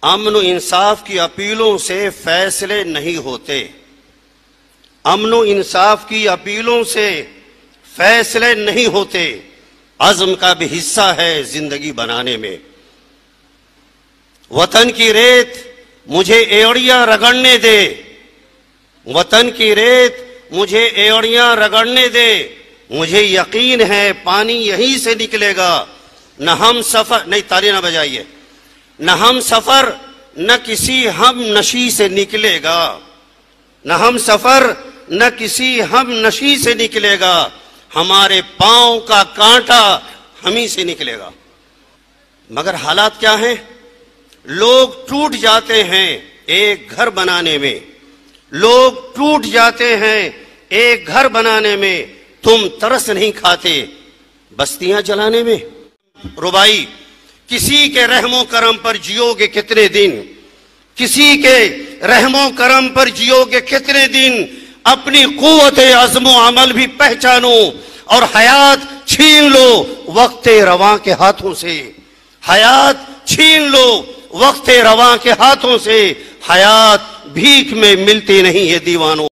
امن و انصاف کی اپیلوں سے فیصلے نہیں ہوتے، امن و انصاف کی اپیلوں سے فیصلے نہیں ہوتے، عزم کا بھی حصہ ہے زندگی بنانے میں۔ وطن کی ریت مجھے ایڑیاں رگڑنے دے، وطن کی ریت مجھے ایڑیاں رگڑنے دے، مجھے یقین ہے پانی یہیں سے نکلے گا، نہ ہم سفر، نہیں تالی نہ بجائیے، نہ ہم سفر نہ کسی ہم نشی سے نکلے گا، نہ ہم سفر نہ کسی ہم نشی سے نکلے گا، ہمارے پاؤں کا کانٹا ہمیں سے نکلے گا۔ مگر حالات کیا ہیں؟ لوگ ٹوٹ جاتے ہیں ایک گھر بنانے میں، لوگ ٹوٹ جاتے ہیں ایک گھر بنانے میں، تم ترس نہیں کھاتے بستیاں جلانے میں۔ ربائی، کسی کے رحم و کرم پر جیو گے کتنے دن، کسی کے رحم و کرم پر جیو گے کتنے دن، اپنی قوت عزم و عمل بھی پہچانو اور حیات چھین لو وقت رواں کے ہاتھوں سے، حیات چھین لو وقت رواں کے ہاتھوں سے، حیات بھیک میں ملتی نہیں ہے دیوانوں۔